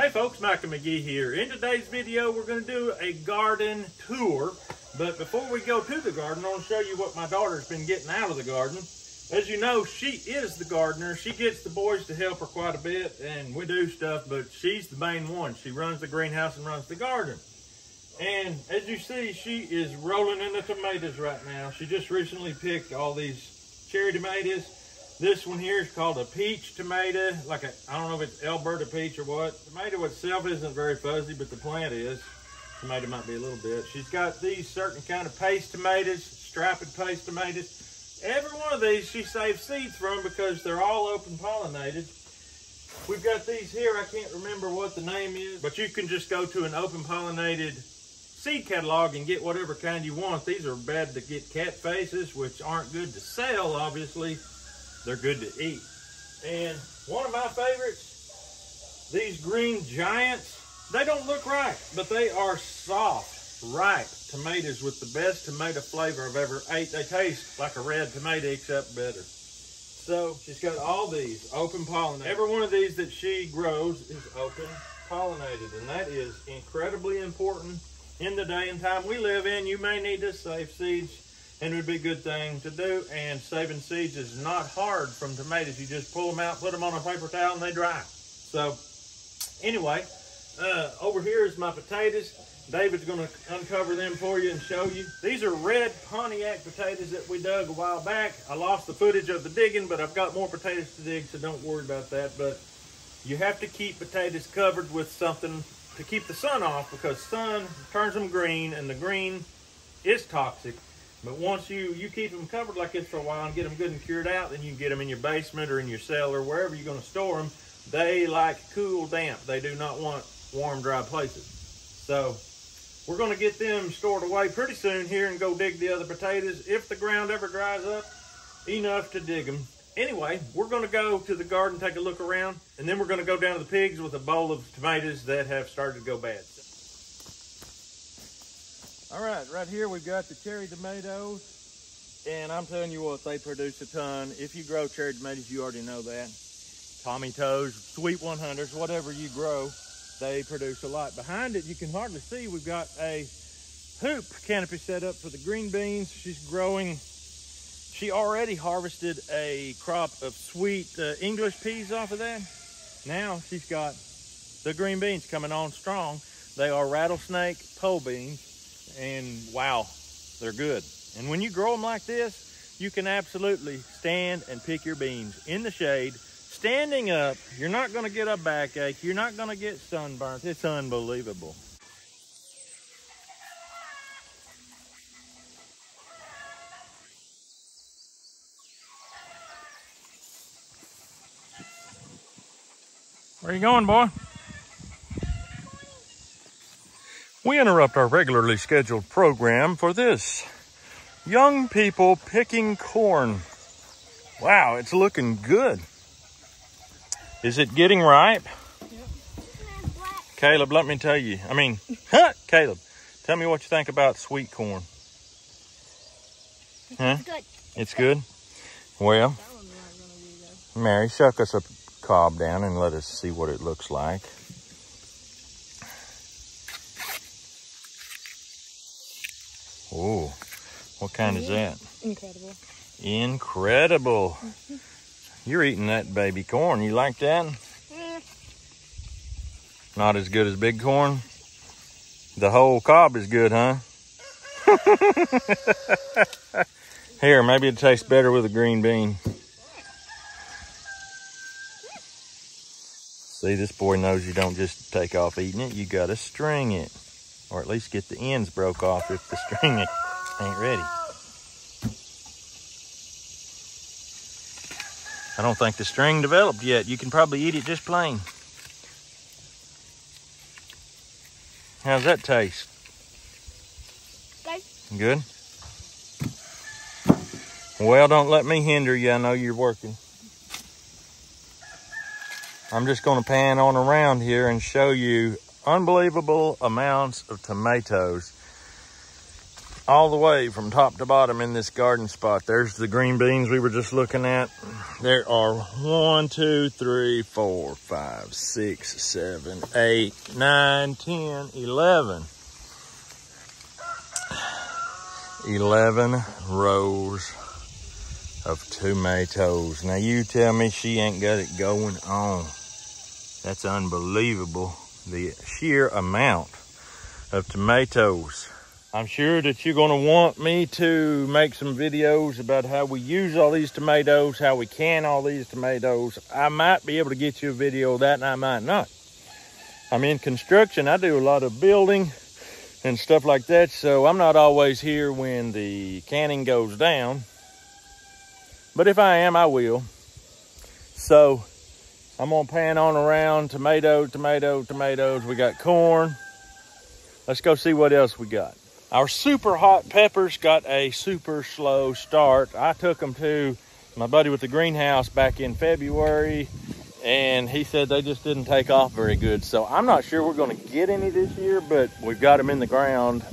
Hey folks, Michael McGee here. In today's video, we're going to do a garden tour. But before we go to the garden, I want to show you what my daughter's been getting out of the garden. As you know, she is the gardener. She gets the boys to help her quite a bit, and we do stuff, but she's the main one. She runs the greenhouse and runs the garden. And as you see, she is rolling in the tomatoes right now. She just recently picked all these cherry tomatoes. This one here is called a peach tomato, like I don't know if it's Alberta peach or what. Tomato itself isn't very fuzzy, but the plant is. Tomato might be a little bit. She's got these certain kind of paste tomatoes, striped paste tomatoes. Every one of these she saves seeds from because they're all open pollinated. We've got these here, I can't remember what the name is, but you can just go to an open pollinated seed catalog and get whatever kind you want. These are bad to get cat faces, which aren't good to sell, obviously. They're good to eat. And one of my favorites, these green giants, they don't look right, but they are soft, ripe tomatoes with the best tomato flavor I've ever ate. They taste like a red tomato, except better. So she's got all these open pollinated. Every one of these that she grows is open pollinated, and that is incredibly important in the day and time we live in. You may need to save seeds, and it would be a good thing to do. And saving seeds is not hard from tomatoes. You just pull them out, put them on a paper towel, and they dry. So anyway, over here is my potatoes. David's going to uncover them for you and show you. These are red Pontiac potatoes that we dug a while back. I lost the footage of the digging, but I've got more potatoes to dig, so don't worry about that. But you have to keep potatoes covered with something to keep the sun off, because sun turns them green, and the green is toxic. But once you keep them covered like this for a while and get them good and cured out, then you can get them in your basement or in your cellar, wherever you're going to store them. They like cool, damp. They do not want warm, dry places. So we're going to get them stored away pretty soon here and go dig the other potatoes if the ground ever dries up enough to dig them. Anyway, we're going to go to the garden, take a look around, and then we're going to go down to the pigs with a bowl of tomatoes that have started to go bad. All right here we've got the cherry tomatoes, and I'm telling you what, they produce a ton. If you grow cherry tomatoes, you already know that. Tommy Toes, Sweet 100s, whatever you grow, they produce a lot. Behind it, you can hardly see, we've got a hoop canopy set up for the green beans. She's growing. She already harvested a crop of sweet English peas off of that. Now she's got the green beans coming on strong. They are Rattlesnake pole beans. And wow, they're good. And when you grow them like this, you can absolutely stand and pick your beans in the shade, standing up. You're not going to get a backache. You're not going to get sunburnt. It's unbelievable. Where you going, boy? We interrupt our regularly scheduled program for this. Young people picking corn. Wow, it's looking good. Is it getting ripe? Yep. Caleb, let me tell you. Caleb, tell me what you think about sweet corn. Huh? It's good. It's good? Well, Mary, shuck us a cob down and let us see what it looks like. Oh, what kind is that? Incredible. Incredible. You're eating that baby corn. You like that? Not as good as big corn? The whole cob is good, huh? Here, maybe it tastes better with a green bean. See, this boy knows you don't just take off eating it. You got to string it. Or at least get the ends broke off if the string ain't ready. I don't think the string developed yet. You can probably eat it just plain. How's that taste? Good. Good? Well, don't let me hinder you. I know you're working. I'm just going to pan on around here and show you unbelievable amounts of tomatoes all the way from top to bottom in this garden spot. There's the green beans we were just looking at. There are 1, 2, 3, 4, 5, 6, 7, 8, 9, 10, 11. 11 rows of tomatoes. Now you tell me she ain't got it going on. That's unbelievable, the sheer amount of tomatoes. I'm sure that you're going to want me to make some videos about how we use all these tomatoes, how we can all these tomatoes. I might be able to get you a video of that, and I might not. I'm in construction. I do a lot of building and stuff like that, so I'm not always here when the canning goes down. But if I am, I will. So I'm gonna pan on around tomatoes. We got corn. Let's go see what else we got. Our super hot peppers got a super slow start. I took them to my buddy with the greenhouse back in February, and he said they just didn't take off very good. So I'm not sure we're gonna get any this year, but we've got them in the ground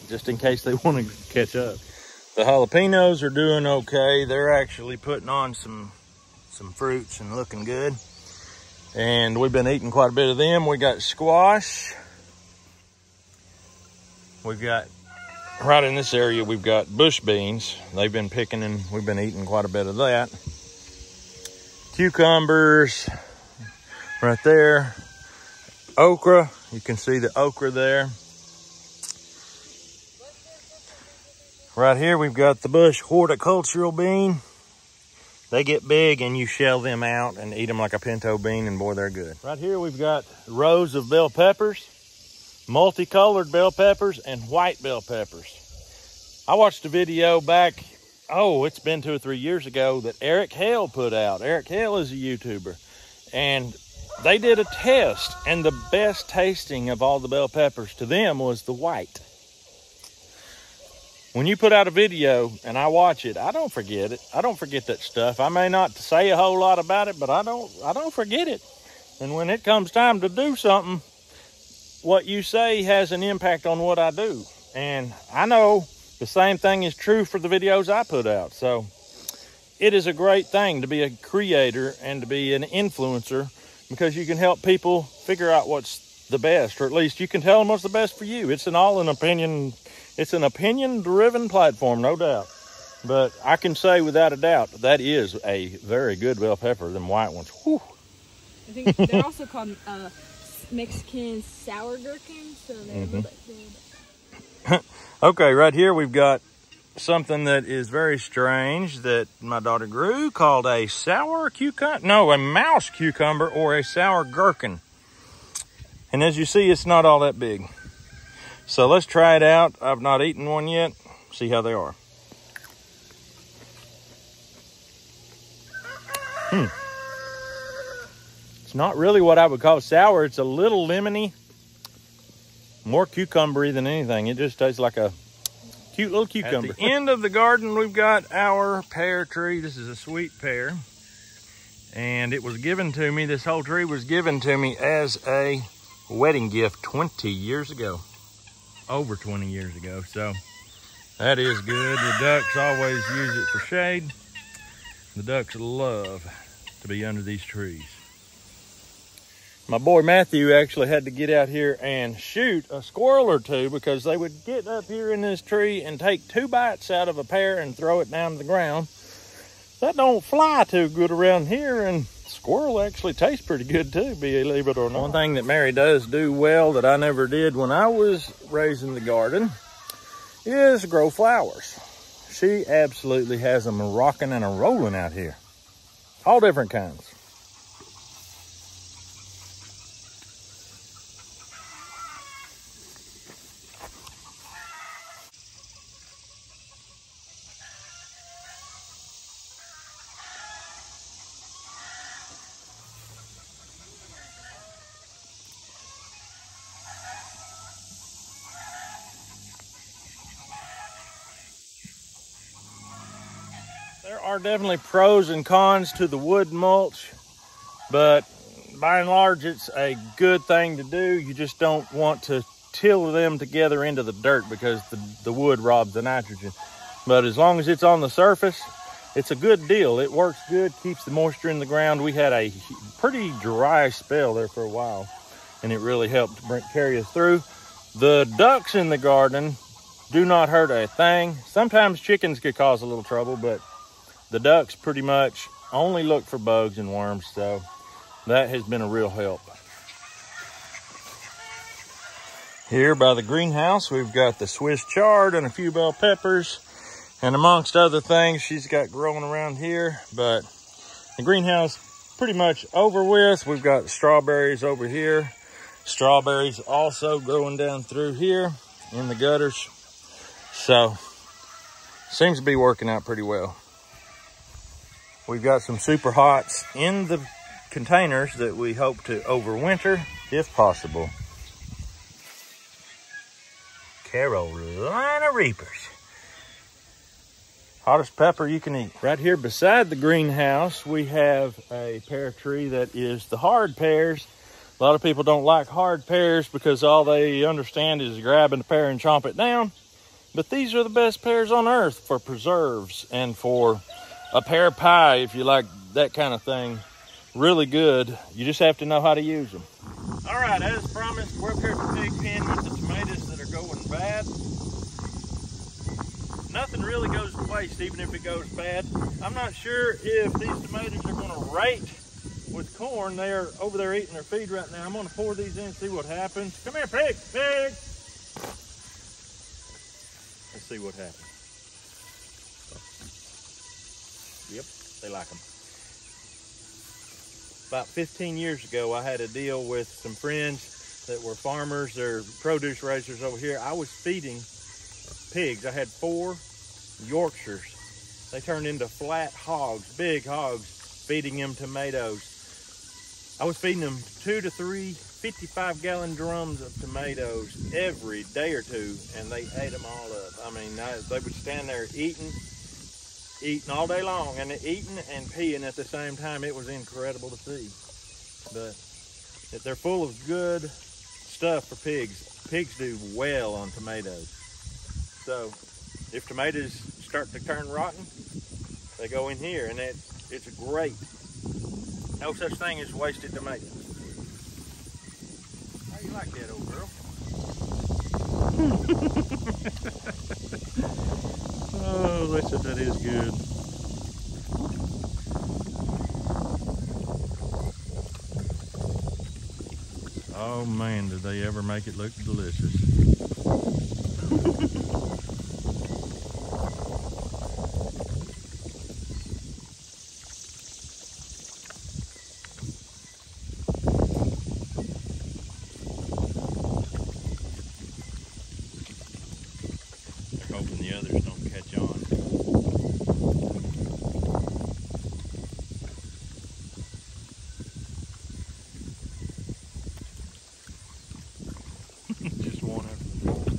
just in case they want to catch up. The jalapenos are doing okay. They're actually putting on some fruits and looking good. And we've been eating quite a bit of them. We got squash. We've got, right in this area, we've got bush beans. They've been picking and we've been eating quite a bit of that. Cucumbers, right there. Okra, you can see the okra there. Right here, we've got the bush horticultural bean. They get big and you shell them out and eat them like a pinto bean, and boy, they're good. Right here, we've got rows of bell peppers, multicolored bell peppers, and white bell peppers. I watched a video back, it's been 2 or 3 years ago, that Eric Hale put out. Eric Hale is a YouTuber, and they did a test, and the best tasting of all the bell peppers to them was the white. When you put out a video and I watch it, I don't forget it. I don't forget that stuff. I may not say a whole lot about it, but I don't forget it. And when it comes time to do something, what you say has an impact on what I do. And I know the same thing is true for the videos I put out. So it is a great thing to be a creator and to be an influencer, because you can help people figure out what's the best, or at least you can tell them what's the best for you. It's an opinion-driven platform, no doubt. But I can say without a doubt, that is a very good bell pepper, them white ones. Whew. I think they're also called Mexican sour gherkins, so they're a little bit good. Okay, right here we've got something that is very strange that my daughter grew, called a sour cucumber. No, a mouse cucumber, or a sour gherkin. And as you see, it's not all that big. So let's try it out. I've not eaten one yet. See how they are. It's not really what I would call sour. It's a little lemony, more cucumbery than anything. It just tastes like a cute little cucumber. At the end of the garden, we've got our pear tree. This is a sweet pear. And it was given to me, this whole tree was given to me as a wedding gift 20 years ago. Over 20 years ago, so that is good. The ducks always use it for shade. The ducks love to be under these trees. My boy Matthew actually had to get out here and shoot a squirrel or two, because they would get up here in this tree and take 2 bites out of a pear and throw it down to the ground. That don't fly too good around here, and squirrel actually tastes pretty good too, believe it or not. One thing that Mary does do well that I never did when I was raising the garden is grow flowers. She absolutely has them rocking and rolling out here. All different kinds. There are definitely pros and cons to the wood mulch, but by and large, it's a good thing to do. You just don't want to till them together into the dirt because the wood robs the nitrogen. But as long as it's on the surface, it's a good deal. It works good, keeps the moisture in the ground. We had a pretty dry spell there for a while, and it really helped carry us through. The ducks in the garden do not hurt a thing. Sometimes chickens could cause a little trouble, but the ducks pretty much only look for bugs and worms, so that has been a real help. Here by the greenhouse, we've got the Swiss chard and a few bell peppers, and amongst other things she's got growing around here. But the greenhouse pretty much over with. We've got strawberries over here. Strawberries also growing down through here in the gutters. So, seems to be working out pretty well. We've got some super hots in the containers that we hope to overwinter if possible. Carolina Reapers. Hottest pepper you can eat. Right here beside the greenhouse, we have a pear tree that is the hard pears. A lot of people don't like hard pears because all they understand is grabbing a pear and chomp it down. But these are the best pears on earth for preserves and for a pear pie, if you like that kind of thing. Really good. You just have to know how to use them. All right, as promised, we're up here at the pig pen with the tomatoes that are going bad. Nothing really goes to waste, even if it goes bad. I'm not sure if these tomatoes are going to rate with corn. They are over there eating their feed right now. I'm going to pour these in and see what happens. Come here, pig, pig. Let's see what happens. Yep, they like them. About 15 years ago, I had a deal with some friends that were farmers or produce raisers over here. I was feeding pigs. I had 4 Yorkshires. They turned into flat hogs, big hogs, feeding them tomatoes. I was feeding them 2 to 3 55-gallon drums of tomatoes every day or two, and they ate them all up. I mean, they would stand there eating all day long, and eating and peeing at the same time. It was incredible to see. But they're full of good stuff for pigs. Pigs do well on tomatoes. So if tomatoes start to turn rotten, they go in here, and it's great. No such thing as wasted tomatoes. How you like that, old girl? Oh, listen, that is good. Oh man, did they ever make it look delicious. Hoping the others don't catch on. Just one after the other.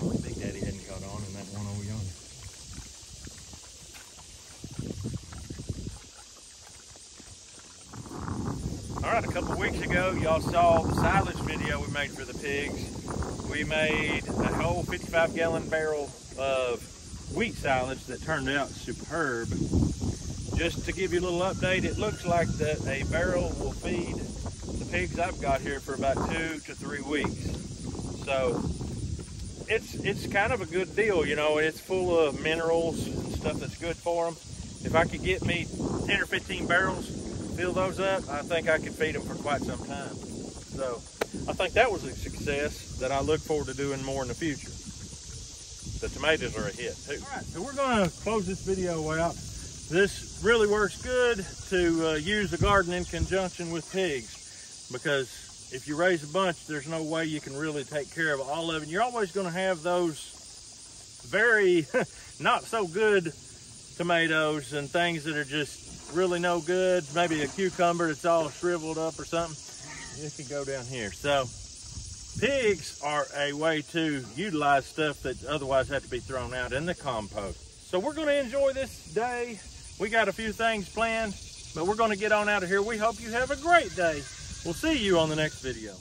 Only Big Daddy hadn't caught on, and that one over yonder. All right, a couple weeks ago, y'all saw the silage video we made for the pigs. We made a whole 55-gallon barrel of wheat silage that turned out superb. Just to give you a little update, it looks like that a barrel will feed the pigs I've got here for about 2 to 3 weeks. So it's kind of a good deal, you know. It's full of minerals and stuff that's good for them. If I could get me 10 or 15 barrels, fill those up, I think I could feed them for quite some time. So I think that was a success that I look forward to doing more in the future. The tomatoes are a hit too. All right, so we're going to close this video out. This really works good to use the garden in conjunction with pigs, because if you raise a bunch, there's no way you can really take care of all of it. You're always going to have those very not so good tomatoes and things that are just really no good. Maybe a cucumber that's all shriveled up or something. It could go down here. So Pigs are a way to utilize stuff that otherwise had to be thrown out in the compost. So we're going to enjoy this day. We got a few things planned, but we're going to get on out of here. We hope you have a great day. We'll see you on the next video.